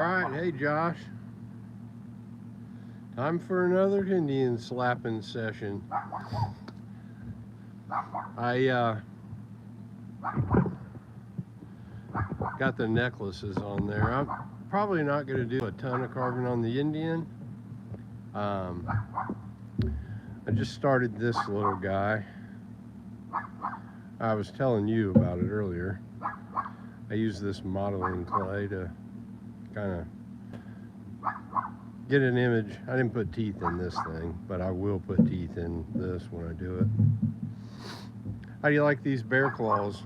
Alright, hey Josh. Time for another Indian slapping session. I got the necklaces on there. I'm probably not going to do a ton of carving on the Indian. I just started this little guy. I was telling you about it earlier. I use this modeling clay to kind of get an image. I didn't put teeth in this thing, but I will put teeth in this when I do it. How do you like these bear claws?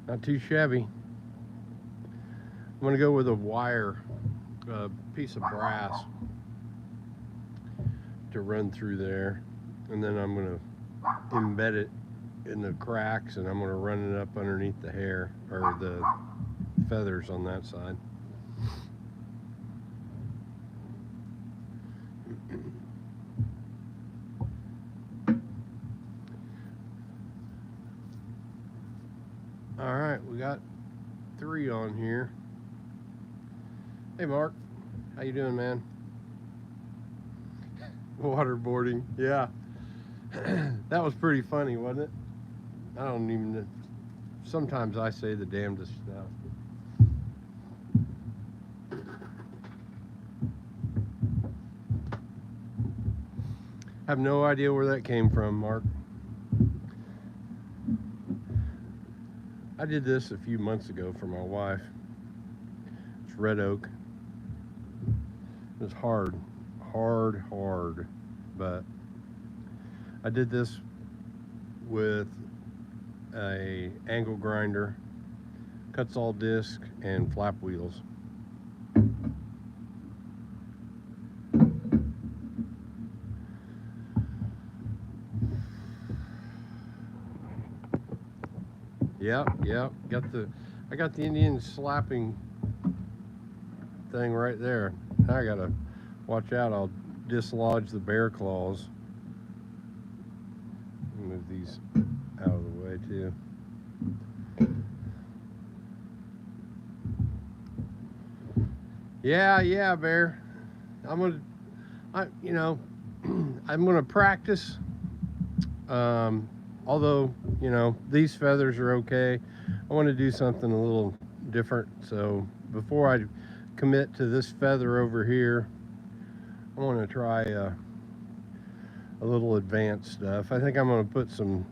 Not too shabby. I'm going to go with a wire, a piece of brass to run through there, and then I'm going to embed it in the cracks, and I'm going to run it up underneath the hair or the feathers on that side. All right, we got 3 on here. Hey Mark, how you doing, man? Waterboarding, yeah. That was pretty funny, wasn't it? I don't even know. Sometimes I say the damnedest stuff. I have no idea where that came from, Mark. I did this a few months ago for my wife. It's red oak. It was hard, but I did this with a angle grinder, cuts all disc, and flap wheels. Yep. I got the Indian slapping thing right there. Now I gotta watch out. I'll dislodge the bear claws. Move these out of the way too. Yeah, Bear. I'm gonna practice. Although, these feathers are okay. I want to do something a little different. So before I commit to this feather over here, I want to try a little advanced stuff. I think I'm going to put some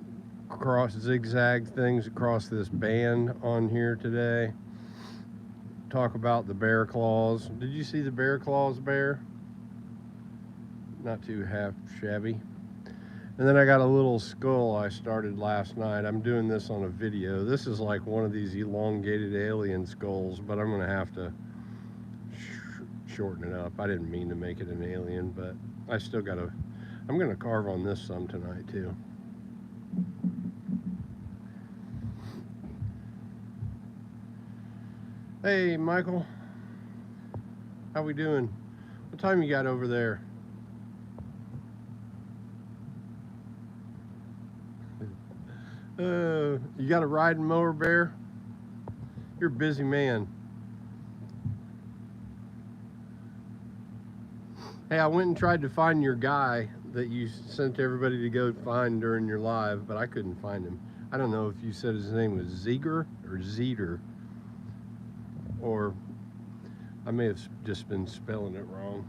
cross zigzag things across this band on here today. Talk about the bear claws. Did you see the bear claws, Bear? Not too half shabby. And then I got a little skull I started last night. I'm doing this on a video. This is like one of these elongated alien skulls, but I'm gonna have to shorten it up. I didn't mean to make it an alien, but I still gotta, I'm gonna carve on this some tonight too. Hey, Michael. How we doing? What time you got over there? You got a riding mower, Bear? You're a busy man. Hey, I went and tried to find your guy that you sent everybody to go find during your live, but I couldn't find him. I don't know if you said his name was Zeger or Zeter, or I may have just been spelling it wrong.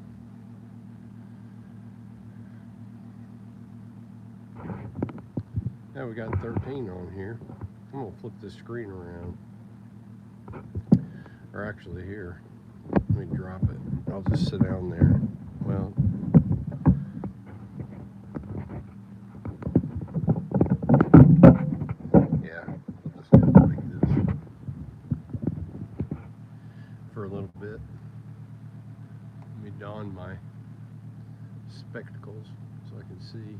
Now we got 13 on here. I'm gonna flip this screen around. Or actually here, let me drop it. I'll just sit down there. Well, yeah, I'll just do it like this for a little bit. Let me don my spectacles so I can see.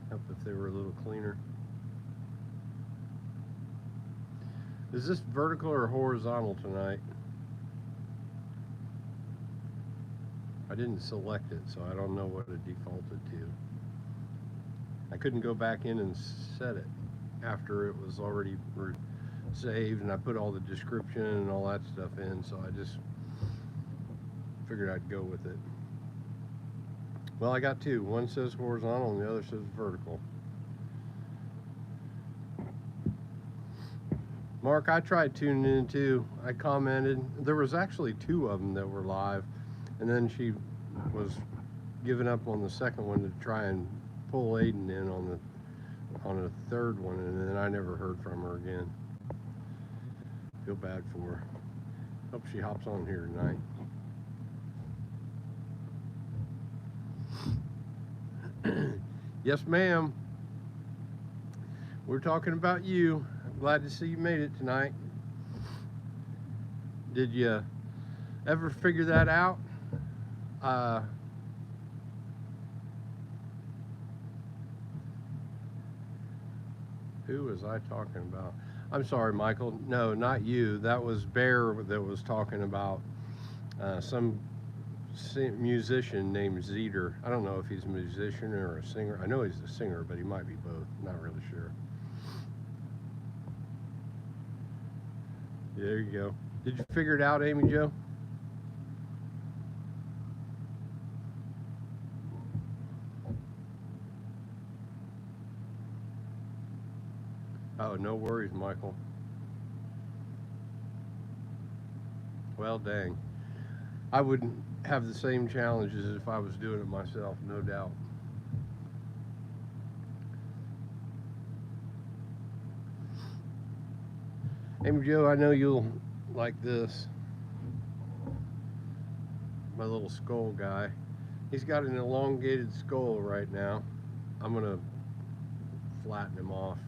Help if they were a little cleaner. Is this vertical or horizontal tonight? I didn't select it, so I don't know what it defaulted to. I couldn't go back in and set it after it was already saved, and I put all the description and all that stuff in, so I just figured I'd go with it. Well, I got two. One says horizontal and the other says vertical. Mark, I tried tuning in too. I commented. There was actually two of them that were live, and then she was giving up on the second one to try and pull Aiden in on a third one, and then I never heard from her again. Feel bad for her. Hope she hops on here tonight. Yes, ma'am. We're talking about you. I'm glad to see you made it tonight. Did you ever figure that out? Who was I talking about? I'm sorry, Michael. No, not you. That was Bear that was talking about some musician named Zeter. I don't know if he's a musician or a singer. I know he's a singer, but he might be both. Not really sure. There you go. Did you figure it out, Amy Jo? Oh, no worries, Michael. Well, dang. I wouldn't have the same challenges if I was doing it myself, no doubt. Amy Jo, I know you'll like this. My little skull guy. He's got an elongated skull right now. I'm gonna flatten him off.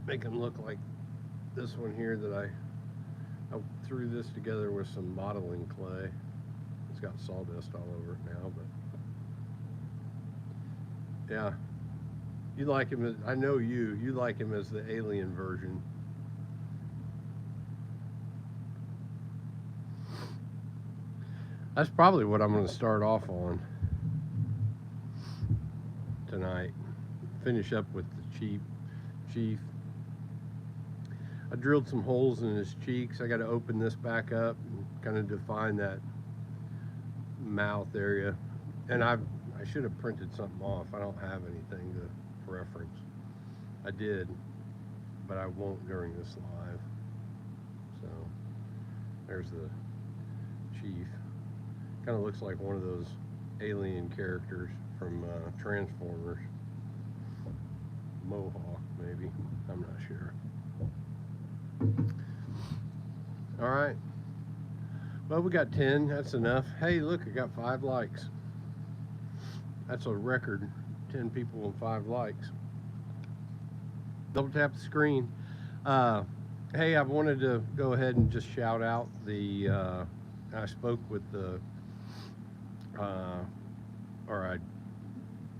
Make him look like this one here that I threw this together with some modeling clay. It's got sawdust all over it now, but yeah. You like him as, I know you like him as the alien version. That's probably what I'm going to start off on tonight. Finish up with the chief. I drilled some holes in his cheeks. I got to open this back up and kind of define that mouth area. And I should have printed something off. I don't have anything to reference. I did, but I won't during this live. So there's the chief. Kind of looks like one of those alien characters from Transformers. Mohawk, maybe. I'm not sure. All right. Well, we got 10. That's enough. Hey, look, I got 5 likes. That's a record. 10 people and 5 likes. Double tap the screen. Hey, I wanted to go ahead and just shout out the, I spoke with the, or I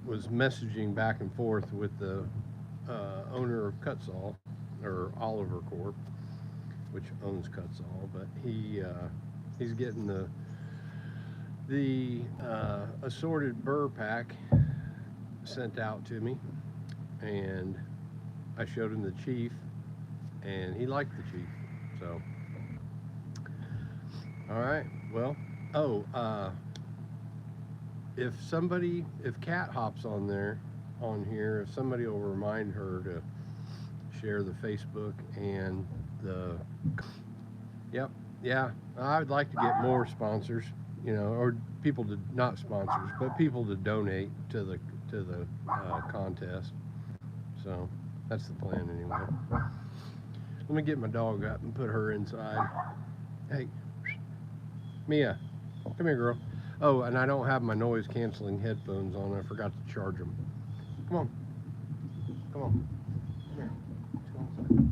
was messaging back and forth with the owner of Cutsaw, or Oliver Corp, which owns Cutsaw, but he's getting the assorted burr pack sent out to me, and I showed him the chief, and he liked the chief. So, all right. Well, if Kat hops on here, if somebody will remind her to share the Facebook and the, yep, yeah, I'd like to get more sponsors, or people to, not sponsors, but people to donate to the contest. So that's the plan anyway. Let me get my dog up and put her inside. Hey, Mia, come here, girl. Oh, and I don't have my noise canceling headphones on. I forgot to charge them. Come on. Come on. Come here. Let's go inside.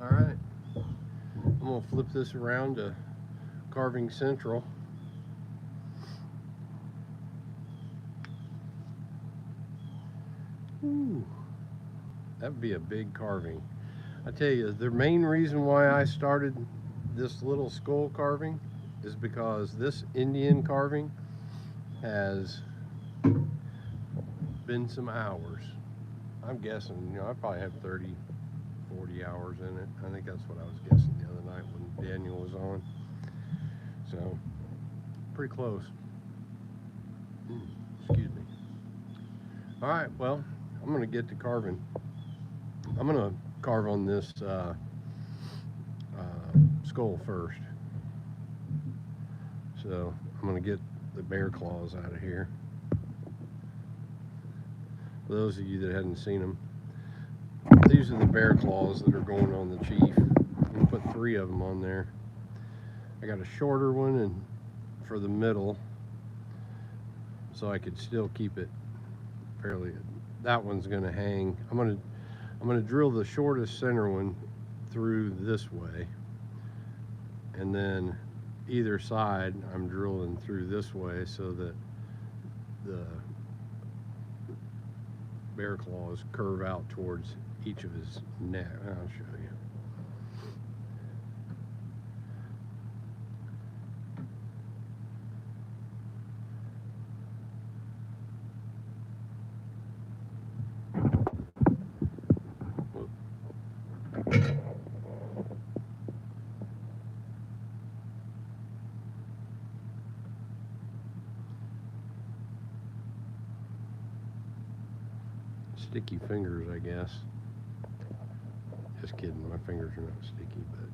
All right. I'm going to flip this around to Carving Central. Ooh, that would be a big carving. I tell you, the main reason why I started this little skull carving is because this Indian carving has been some hours. I'm guessing, I probably have 30, 40 hours in it. I think that's what I was guessing the other night when Daniel was on. So, pretty close. Excuse me. All right, well, I'm going to get to carving. I'm going to carve on this skull first. So, I'm going to get the bear claws out of here. For those of you that hadn't seen them, these are the bear claws that are going on the chief. I'm going to put 3 of them on there. I got a shorter one and for the middle, so I could still keep it fairly. That one's going to hang. I'm going to drill the shortest center one through this way, and then either side I'm drilling through this way so that the bear claws curve out towards each of his neck. I'll show you. Sticky fingers, I guess. Just kidding, my fingers are not sticky, but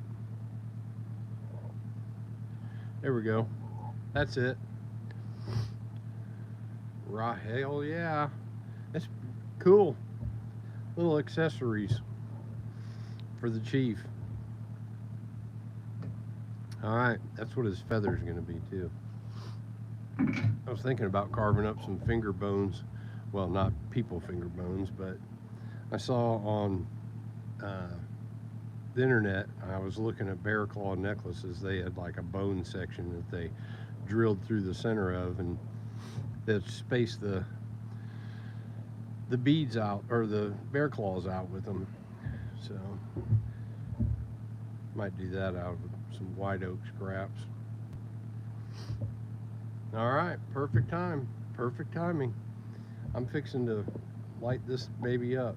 there we go. That's it. Right, hell yeah. That's cool. Little accessories for the chief. All right, that's what his feather's gonna be too. I was thinking about carving up some finger bones. Well, not people finger bones, but I saw on the internet, I was looking at bear claw necklaces. They had like a bone section that they drilled through the center of, and that spaced the beads out, or the bear claws out with them. So might do that out of some white oak scraps. All right, perfect timing. I'm fixing to light this baby up.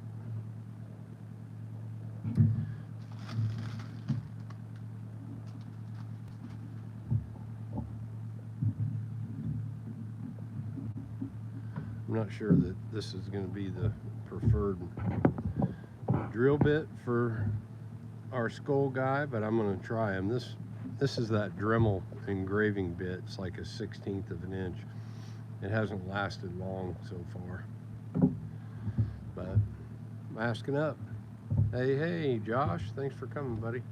I'm not sure that this is going to be the preferred drill bit for our skull guy, but I'm going to try him. This is that Dremel engraving bit. It's like a 1/16 of an inch. It hasn't lasted long so far, but I'm asking up. Hey, Josh, thanks for coming, buddy.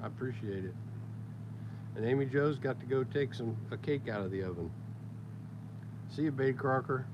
I appreciate it. And Amy Jo's got to go take a cake out of the oven. See you, Babe Crocker.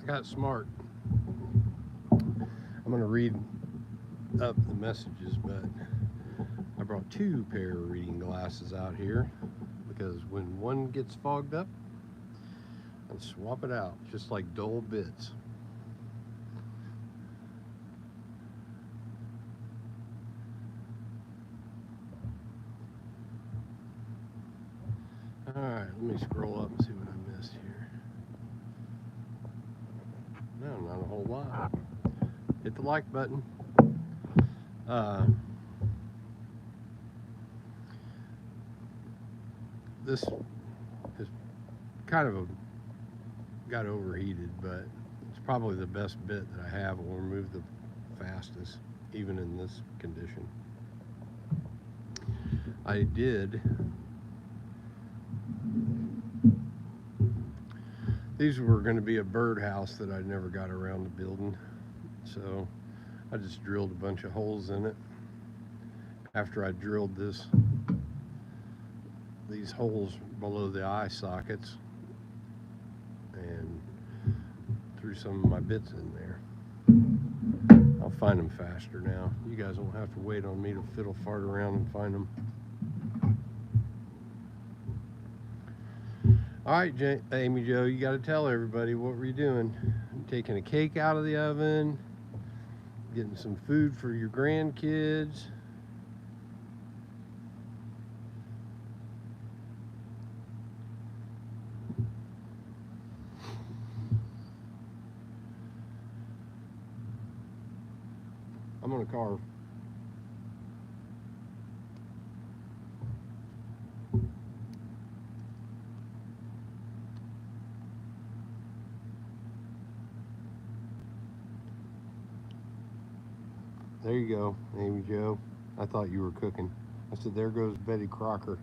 got smart. I'm going to read up the messages, but I brought 2 pair of reading glasses out here because when one gets fogged up, I'll swap it out just like dull bits. Alright, let me scroll up and see what I missed here. No, not a whole lot. Hit the like button. This is kind of got overheated, but it's probably the best bit that I have. It will remove the fastest, even in this condition. I did. These were going to be a birdhouse that I never got around to building, so I just drilled a bunch of holes in it. After I drilled these holes below the eye sockets and threw some of my bits in there. I'll find them faster now. You guys won't have to wait on me to fiddle fart around and find them. All right, Amy Jo, you got to tell everybody what were you doing? Taking a cake out of the oven, getting some food for your grandkids. I'm gonna carve. There you go, Amy Jo. I thought you were cooking. I said, there goes Betty Crocker.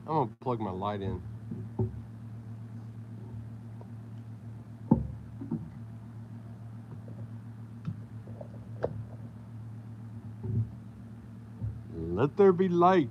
I'm gonna plug my light in. Let there be light.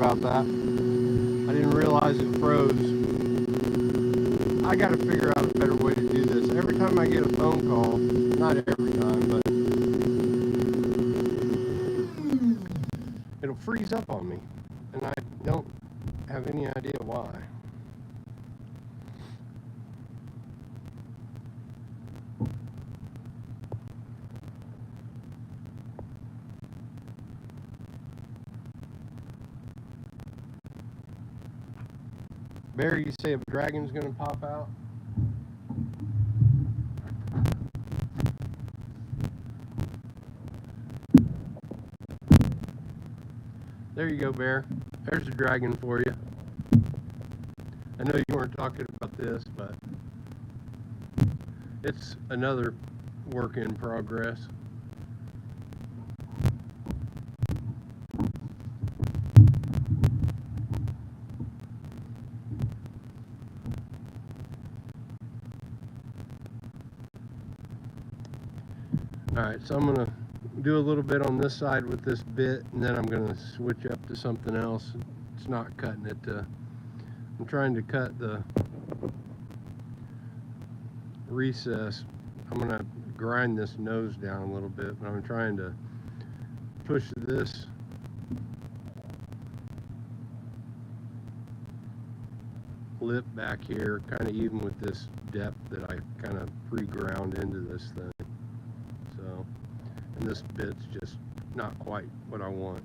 about that. I didn't realize it froze. I got to figure out a better way to do this. Every time I get a phone call, not every time, but it'll freeze up on me, and I don't have any idea why. Barry, you say a dragon's gonna pop out? There you go, Bear. There's a dragon for you. I know you weren't talking about this, but it's another work in progress. Alright, so I'm going to do a little bit on this side with this bit, and then I'm going to switch up to something else. It's not cutting it. I'm trying to cut the recess. I'm going to grind this nose down a little bit, but I'm trying to push this lip back here kind of even with this depth that I kind of pre-ground into this thing. So, and this bit's just not quite what I want.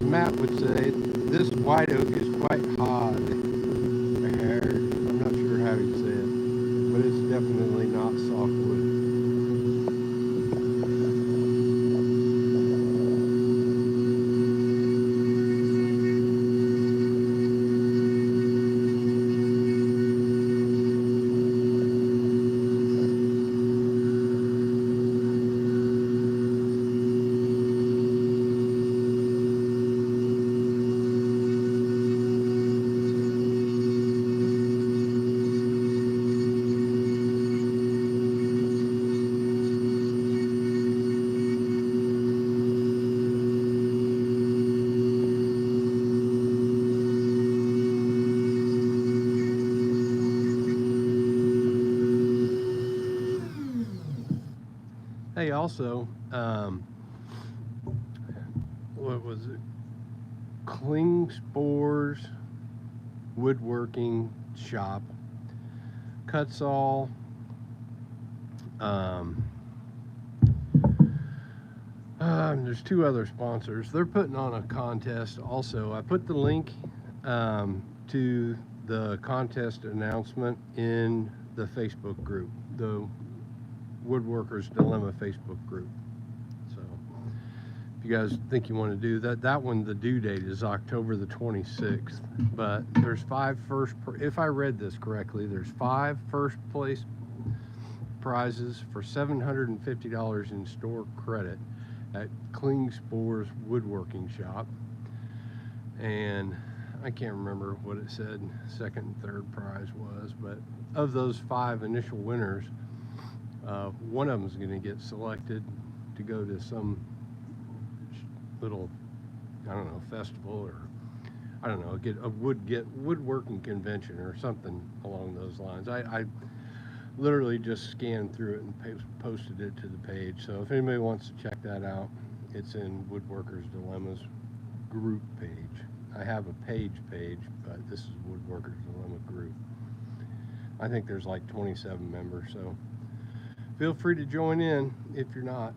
Matt would say this white oak is quite hard. I'm not sure how he'd say it, but it's definitely not softwood. Hey, also, what was it? Cling spores Woodworking shop. Cuts all. There's two other sponsors. They're putting on a contest also. I put the link to the contest announcement in the Facebook group, the Woodworkers DiyLemma Facebook group. So if you guys think you want to do that, that one, the due date is October the 26th. But there's if I read this correctly, there's 5 first place prizes for $750 in store credit at Klingspor's Woodworking Shop. And I can't remember what it said second and third prize was, but of those 5 initial winners, one of them is going to get selected to go to some little, I don't know, festival, or I don't know, get a woodworking convention or something along those lines. I literally just scanned through it and posted it to the page. So if anybody wants to check that out, it's in Woodworkers DiyLemma's group page. I have a page, but this is Woodworkers DiyLemma group. I think there's like 27 members, so feel free to join in if you're not.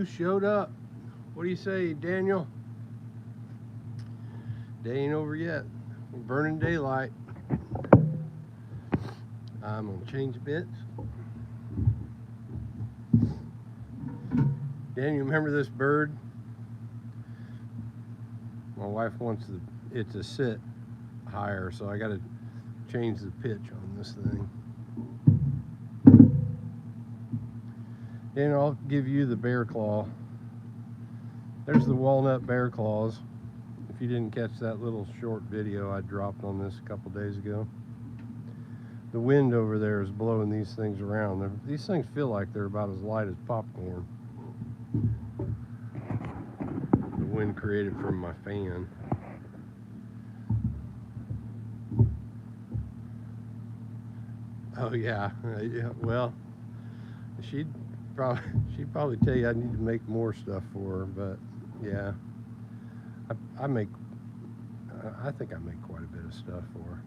Bruce showed up. What do you say, Daniel? Day ain't over yet. We're burning daylight. I'm gonna change bits. Daniel, remember this bird? My wife wants it to sit higher, so I gotta change the pitch on this thing. And I'll give you the bear claw. There's the walnut bear claws. If you didn't catch that little short video I dropped on this a couple days ago. The wind over there is blowing these things around. These things feel like they're about as light as popcorn. The wind created from my fan. Oh yeah, well, she'd probably tell you I need to make more stuff for her, but yeah, I think I make quite a bit of stuff for her.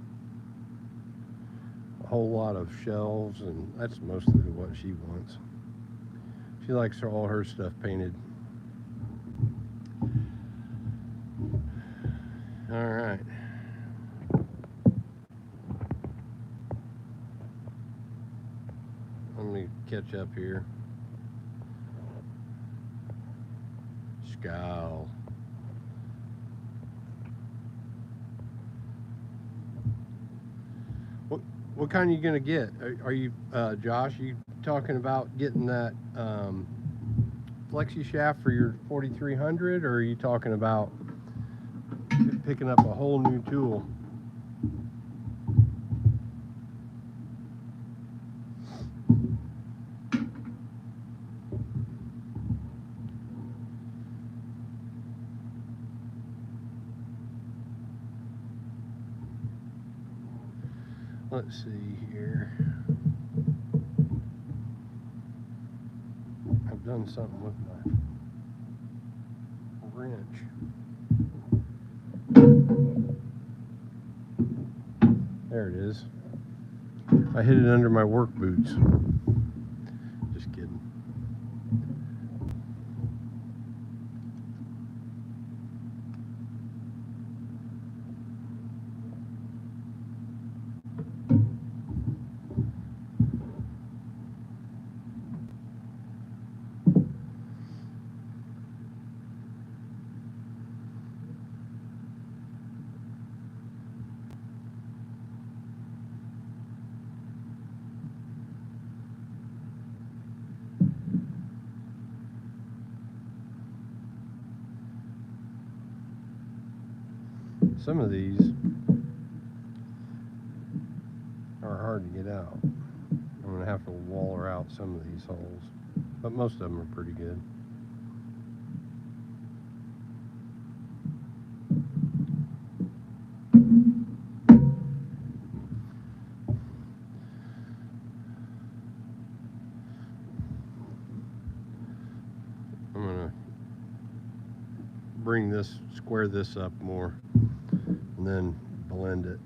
A whole lot of shelves, and that's mostly what she wants. She likes all her stuff painted. All right. Let me catch up here. Scowl. What kind are you gonna get? Are you, Josh? Are you talking about getting that flexi shaft for your 4300, or are you talking about picking up a whole new tool? Let's see here. I've done something with my wrench. There it is. I hid it under my work boots. Just kidding. Some of these are hard to get out. I'm going to have to waller out some of these holes, but most of them are pretty good. I'm going to square this up more, and then blend it.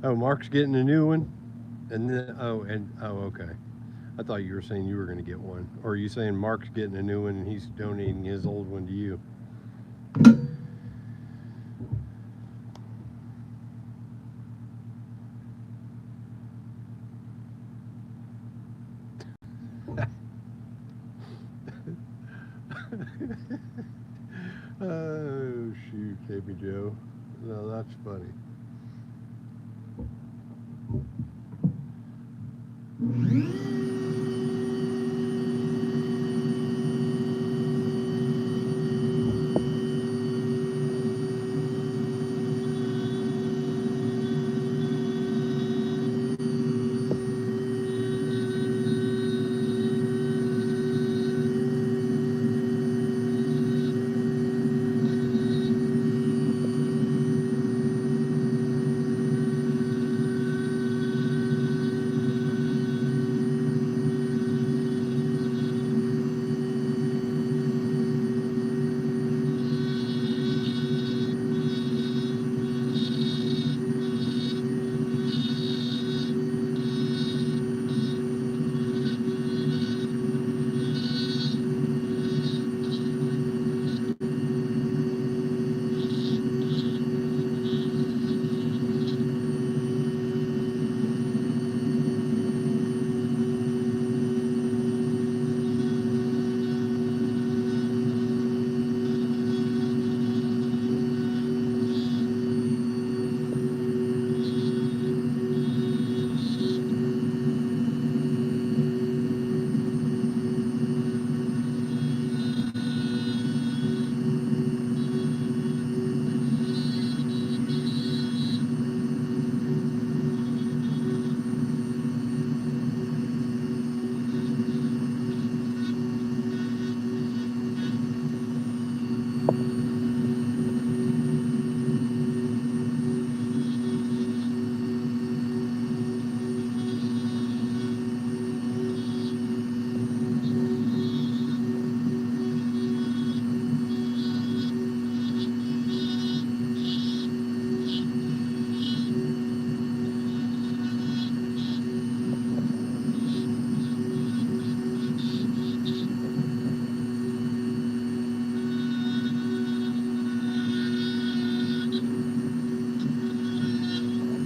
Oh, Mark's getting a new one, and then okay. I thought you were saying you were going to get one, or are you saying Mark's getting a new one and he's donating his old one to you? Oh shoot, Baby Joe. No, that's funny.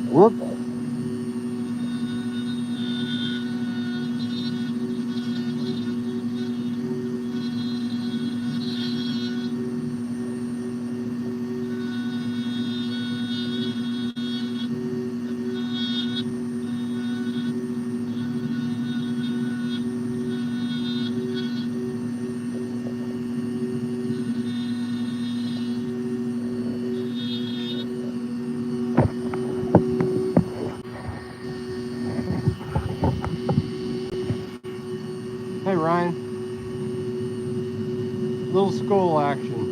Whoop. Hey Ryan, little skull action.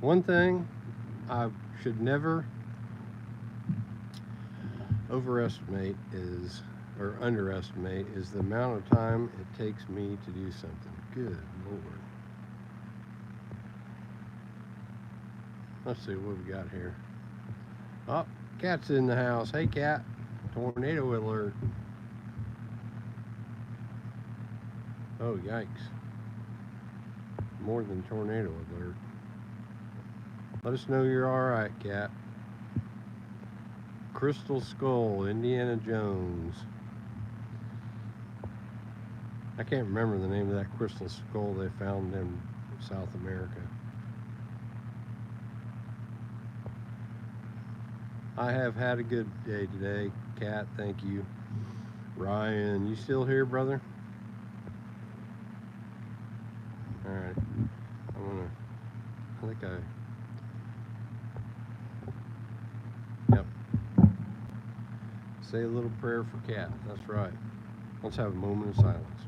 One thing I should never overestimate is, or underestimate, is the amount of time it takes me to do something. Good Lord. Let's see what we got here. Oh, cat's in the house. Hey, cat. Tornado alert. Oh, yikes. More than tornado alert. Let us know you're alright, cat. Crystal Skull, Indiana Jones. I can't remember the name of that crystal skull they found in South America. I have had a good day today, cat. Thank you. Ryan, you still here, brother? Alright. Yep. Say a little prayer for cat. That's right. Let's have a moment of silence.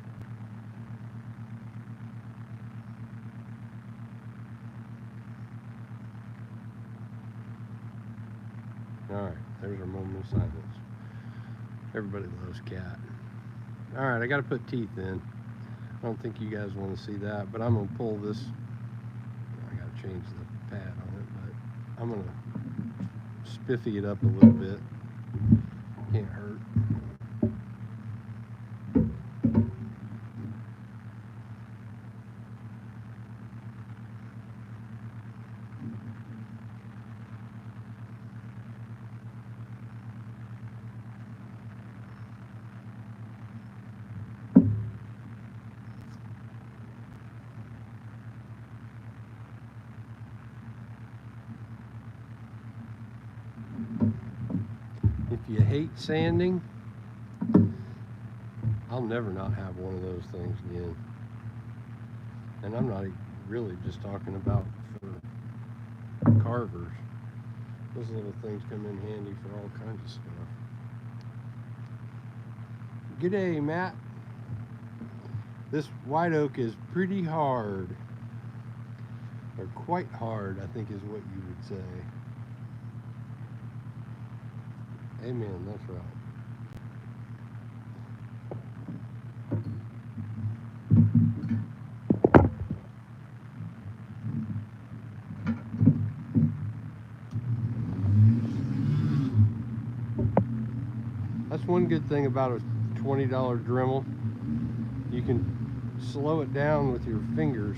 Alright, there's our moment of silence. Everybody loves cat. Alright, I gotta put teeth in. I don't think you guys want to see that, but I'm gonna pull this. I gotta change the pad on it, but I'm gonna spiffy it up a little bit. Can't hurt. If you hate sanding, I'll never not have one of those things again. And I'm not really just talking about for carvers. Those little things come in handy for all kinds of stuff. G'day, Matt. This white oak is pretty hard. Or quite hard, I think is what you would say. Amen, that's right. That's one good thing about a $20 Dremel. You can slow it down with your fingers.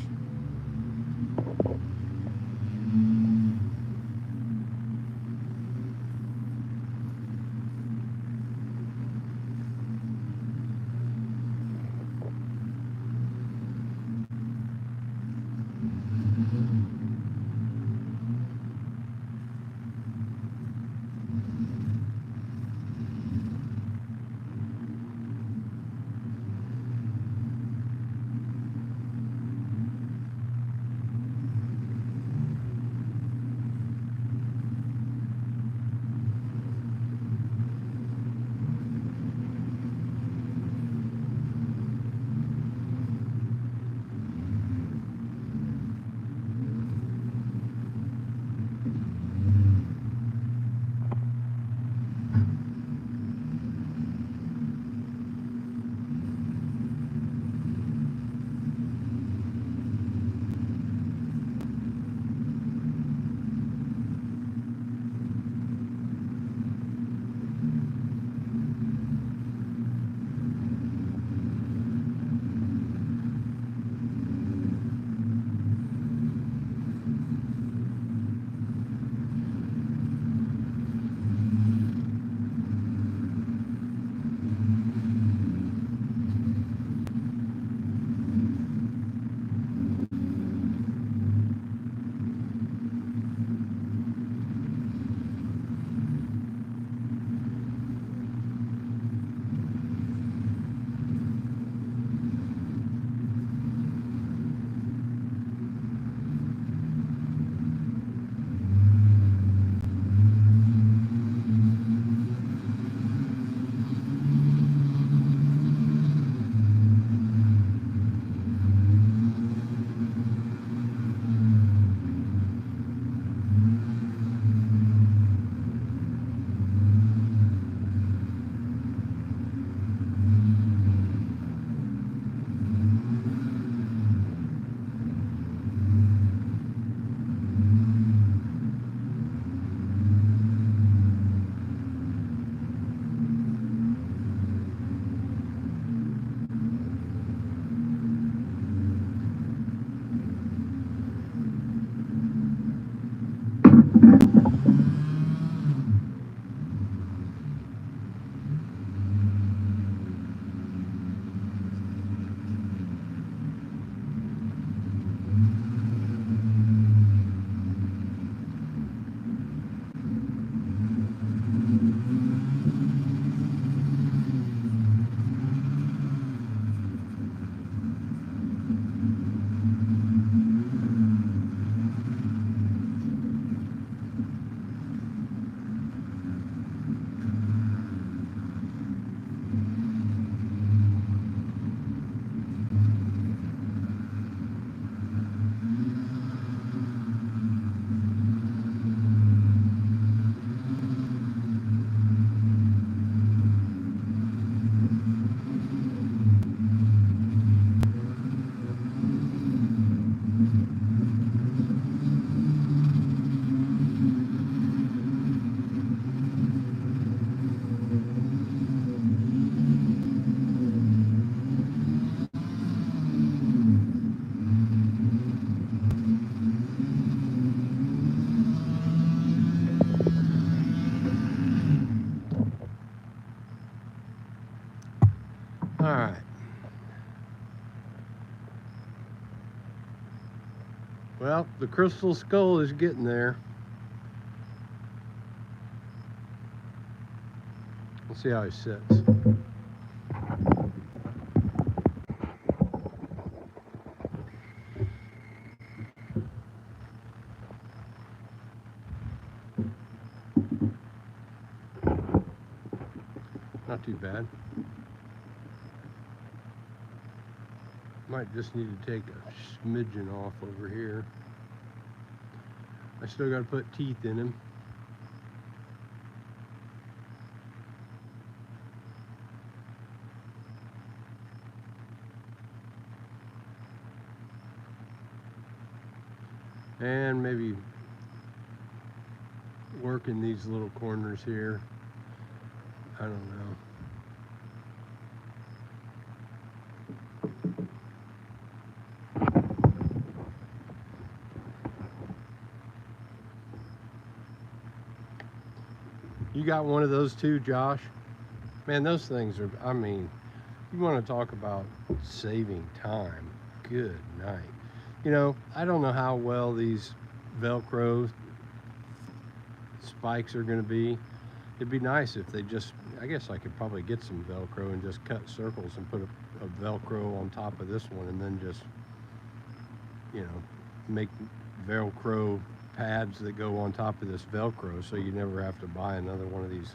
Well, the crystal skull is getting there. Let's see how he sits. Not too bad. Might just need to take a smidgen off over here. I still got to put teeth in him. And maybe working these little corners here. I don't know. You got one of those too, Josh? Man, those things are, I mean, you want to talk about saving time. Good night. You know, I don't know how well these Velcro spikes are going to be. It'd be nice if they just, I guess I could probably get some Velcro and just cut circles and put a Velcro on top of this one, and then just, you know, make Velcro pads that go on top of this Velcro, so you never have to buy another one of these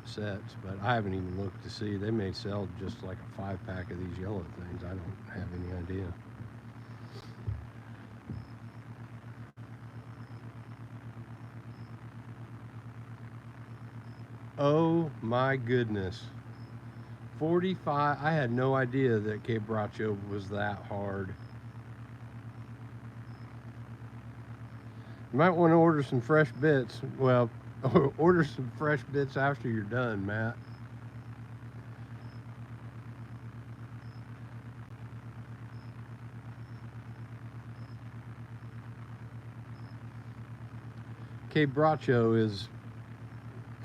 sets. But I haven't even looked to see. They may sell just like a 5-pack of these yellow things. I don't have any idea. Oh my goodness. 45. I had no idea that quebracho was that hard. You might want to order some fresh bits. Well, order some fresh bits after you're done, Matt. Quebracho is,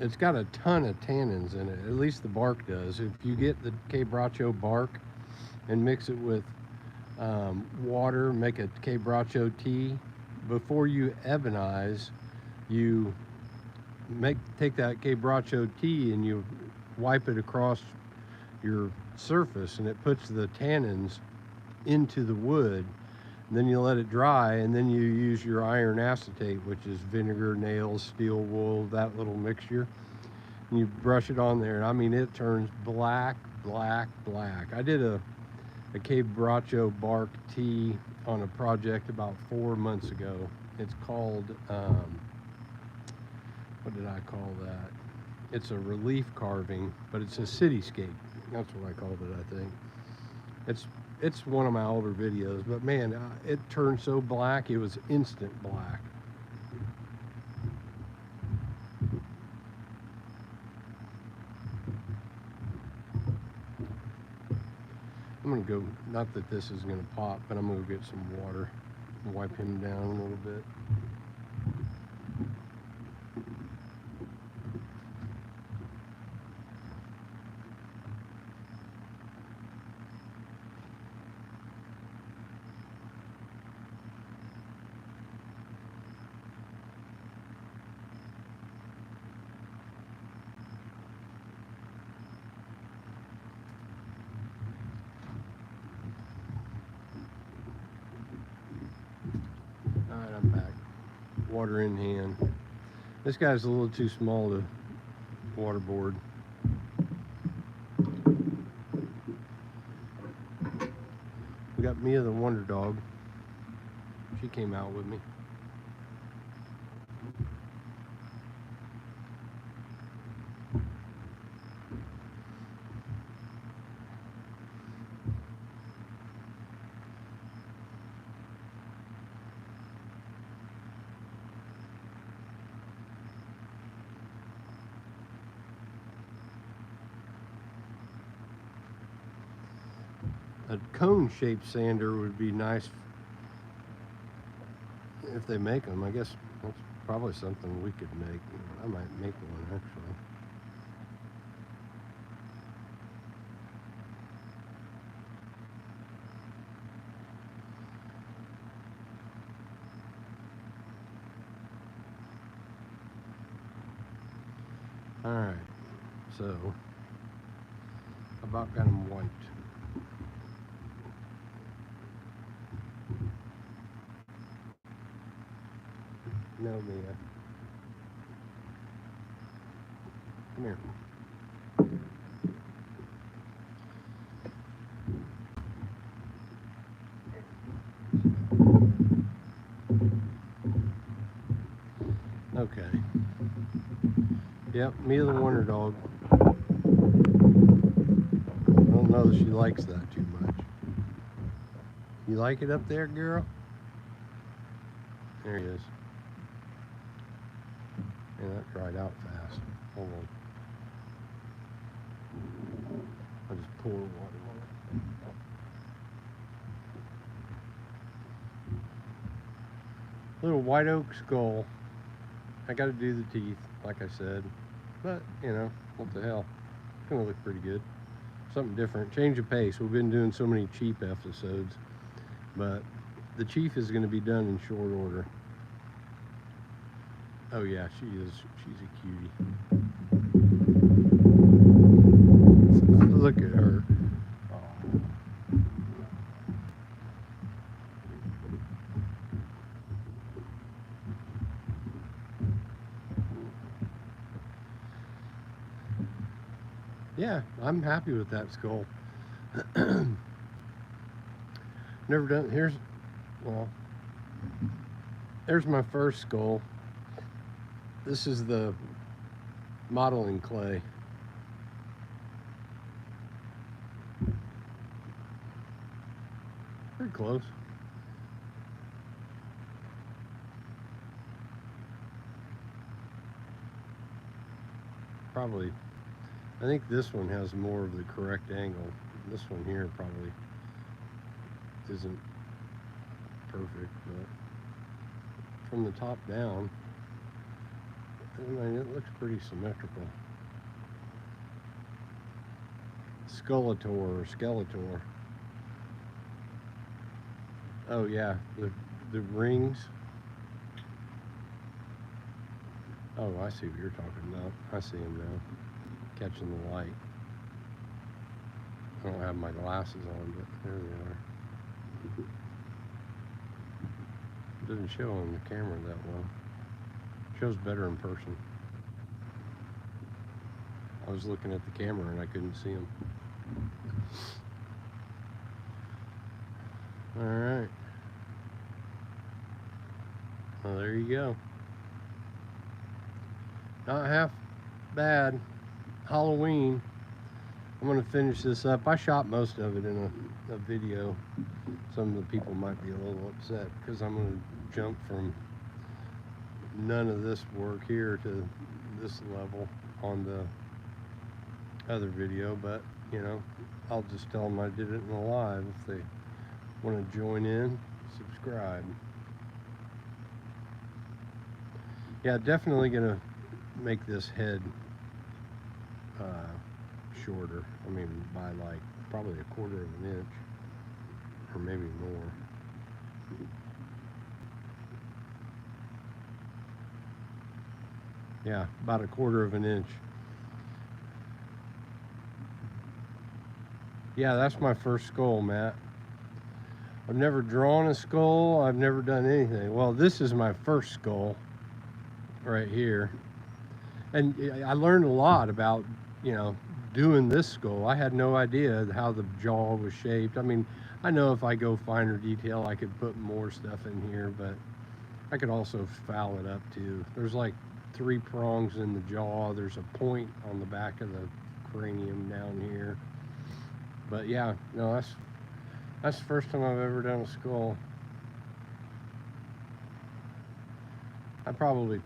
it's got a ton of tannins in it. At least the bark does. If you get the quebracho bark and mix it with water, make a quebracho tea, before you ebonize, you take that quebracho tea and you wipe it across your surface, and it puts the tannins into the wood. And then you let it dry, and then you use your iron acetate, which is vinegar, nails, steel wool, that little mixture, and you brush it on there, and I mean, it turns black, black, black. I did a quebracho bark tea on a project about 4 months ago. It's called, what did I call that? It's a relief carving, but it's a cityscape. That's what I called it, I think. It's one of my older videos, but man, it turned so black, it was instant black. I'm gonna go, not that this is gonna pop, but I'm gonna get some water and wipe him down a little bit. All right, I'm back. Water in hand. This guy's a little too small to waterboard. We got Mia the Wonder Dog. She came out with me. A cone-shaped sander would be nice if they make them. I guess that's probably something we could make. I might make one, actually. Alright, so about got them white. No, Mia. Come here. Okay. Yep, Mia the Wonder Dog. I don't know that she likes that too much. You like it up there, girl? There he is. Yeah, that dried out fast. Hold on. I'll just pour water on it. Little white oak skull. I got to do the teeth, like I said. But, you know, what the hell. It's going to look pretty good. Something different. Change of pace. We've been doing so many cheap episodes. But the chief is going to be done in short order. Oh yeah, she is. She's a cutie. Look at her. Oh. Yeah, I'm happy with that skull. Never done. There's my first skull. This is the modeling clay. Pretty close. Probably, I think this one has more of the correct angle. This one here probably isn't perfect, but from the top down, I mean, it looks pretty symmetrical. Skeletor or Skeletor. Oh yeah, the rings. Oh, I see what you're talking about. I see them now, catching the light. I don't have my glasses on, but there they are. It doesn't show on the camera that well. It shows better in person. I was looking at the camera and I couldn't see them. All right. Well, there you go. Not half bad. Halloween. I'm going to finish this up. I shot most of it in a video. Some of the people might be a little upset because I'm going to jump from none of this work here to this level on the other video, but you know, I'll just tell them I did it in the live. If they want to join in, subscribe. Yeah, definitely gonna make this head shorter. I mean, by like probably 1/4 of an inch or maybe more. Yeah, about 1/4 of an inch. Yeah, that's my first skull, Matt. I've never drawn a skull. I've never done anything. Well, this is my first skull right here. And I learned a lot about, you know, doing this skull. I had no idea how the jaw was shaped. I mean, I know if I go finer detail, I could put more stuff in here, but I could also foul it up too. There's like 3 prongs in the jaw. There's a point on the back of the cranium down here. But yeah, no, that's the first time I've ever done a skull. I probably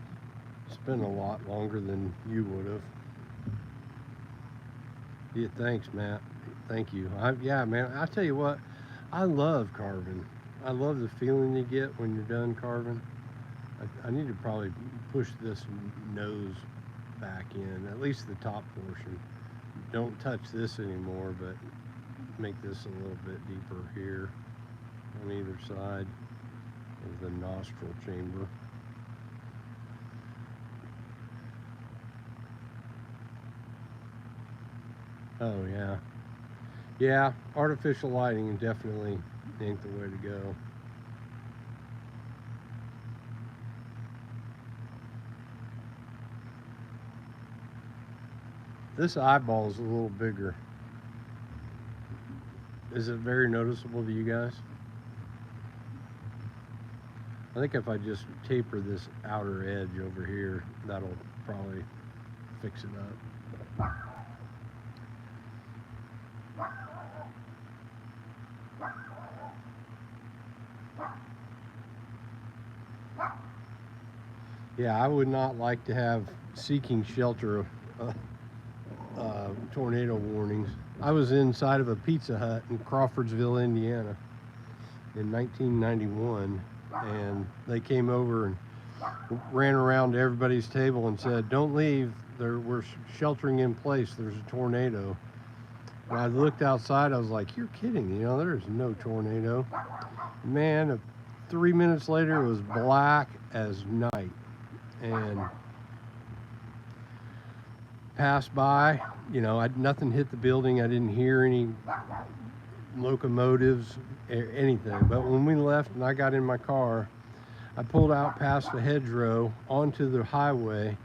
spent a lot longer than you would have. Yeah, thanks, Matt. Thank you. Yeah, man, I tell you what, I love carving. I love the feeling you get when you're done carving. I need to probably push this nose back in, at least the top portion. Don't touch this anymore, but make this a little bit deeper here on either side of the nostril chamber. Oh yeah. Yeah, artificial lighting definitely ain't the way to go. This eyeball is a little bigger. Is it very noticeable to you guys? I think if I just taper this outer edge over here, that'll probably fix it up. Yeah, I would not like to have seeking shelter uh, tornado warnings. I was inside of a Pizza Hut in Crawfordsville, Indiana in 1991, and they came over and ran around to everybody's table and said, "Don't leave. We're sheltering in place. There's a tornado." When I looked outside, I was like, "You're kidding. You know, there's no tornado." Man, 3 minutes later, it was black as night. And passed by, you know, nothing hit the building. I didn't hear any locomotives, anything. But when we left and I got in my car, I pulled out past the hedgerow onto the highway,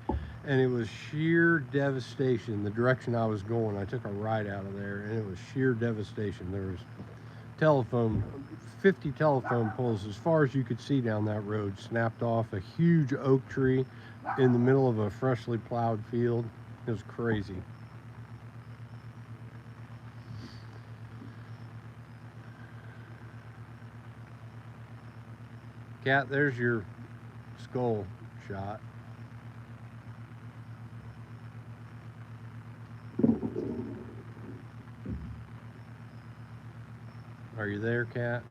and it was sheer devastation. The direction I was going, I took a right out of there, and it was sheer devastation. There was 50 telephone poles as far as you could see down that road snapped off, a huge oak tree in the middle of a freshly plowed field. It was crazy. Cat, there's your skull shot. Are you there, Cat?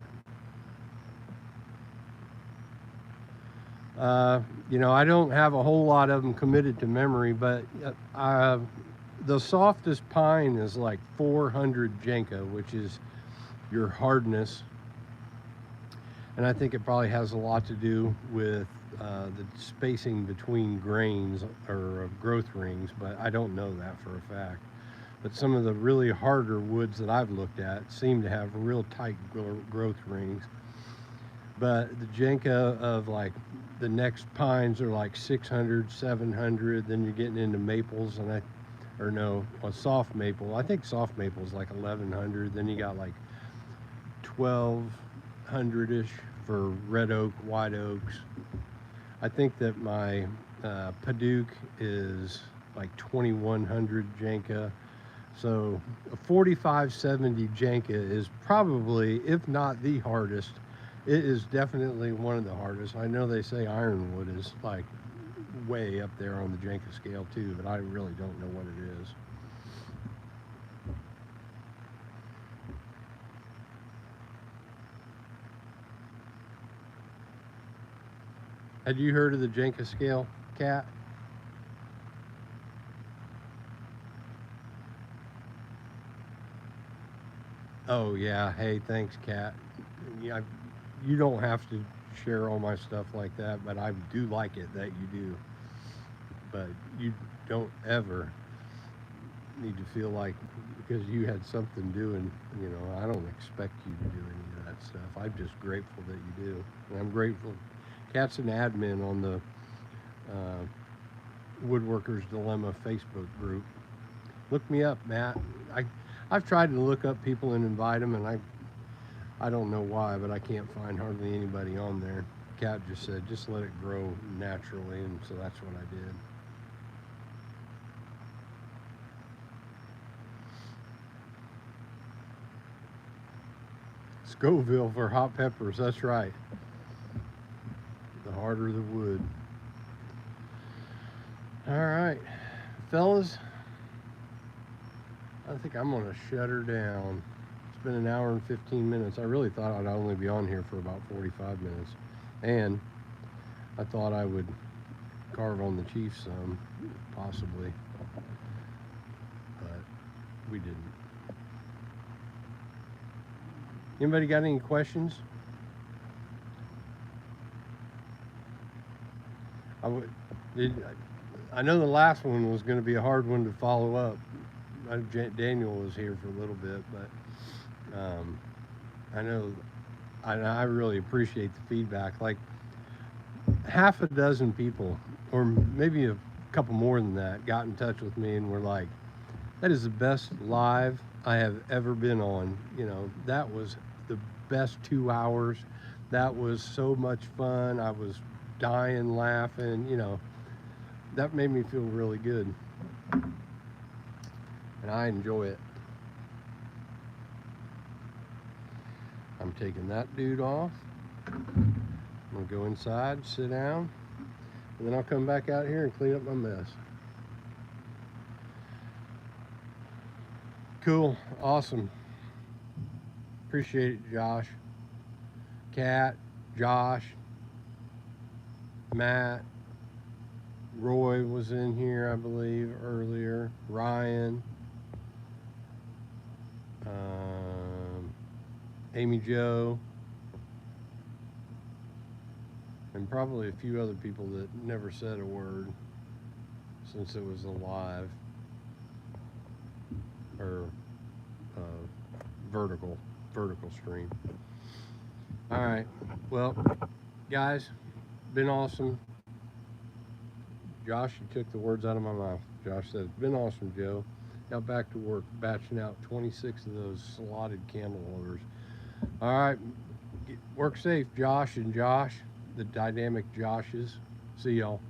You know, I don't have a whole lot of them committed to memory, but the softest pine is like 400 Jenka, which is your hardness. And I think it probably has a lot to do with the spacing between grains or growth rings, but I don't know that for a fact. But some of the really harder woods that I've looked at seem to have real tight growth rings. But the Jenka of like the next pines are like 600, 700. Then you're getting into maples, and a soft maple. I think soft maple is like 1100. Then you got like 1200-ish for red oak, white oaks. I think that my Paduke is like 2100 Jenka. So a 4570 Jenka is probably, if not the hardest, it is definitely one of the hardest. I know they say ironwood is like way up there on the Jenka scale too, but I really don't know what it is. Had you heard of the Jenka scale, Cat? Oh yeah. Hey, thanks, Cat. Yeah, you don't have to share all my stuff like that, but I do like it that you do. But you don't ever need to feel like because you had something doing, you know, I don't expect you to do any of that stuff. I'm just grateful that you do. And I'm grateful. Cat's an admin on the uh, Woodworkers DiyLemma Facebook group. Look me up, Matt. I've tried to look up people and invite them, and I don't know why, but I can't find hardly anybody on there. Cat just said, just let it grow naturally, and so that's what I did. Scoville for hot peppers, that's right. The harder the wood. All right, fellas, I think I'm gonna shut her down. It's been an hour and 15 minutes. I really thought I'd only be on here for about 45 minutes. And I thought I would carve on the Chief some, possibly, but we didn't. Anybody got any questions? I know the last one was going to be a hard one to follow up, Daniel was here for a little bit, but I know I really appreciate the feedback. Like half a dozen people, or maybe a couple more than that, got in touch with me and were like, "That is the best live I have ever been on." You know, that was the best 2 hours. That was so much fun. I was dying laughing. You know, that made me feel really good, and I enjoy it. I'm taking that dude off. I'm gonna go inside, sit down, and then I'll come back out here and clean up my mess. Cool, awesome. Appreciate it, Josh. Kat, Josh, Matt, Roy was in here, I believe, earlier. Ryan, Amy Jo, and probably a few other people that never said a word since it was a live or uh, vertical stream. All right, well, guys, been awesome. Josh, you took the words out of my mouth. Josh said, "It's been awesome, Joe." Now back to work, batching out 26 of those slotted candle holders. All right, work safe, Josh and Josh, the dynamic Joshes. See y'all.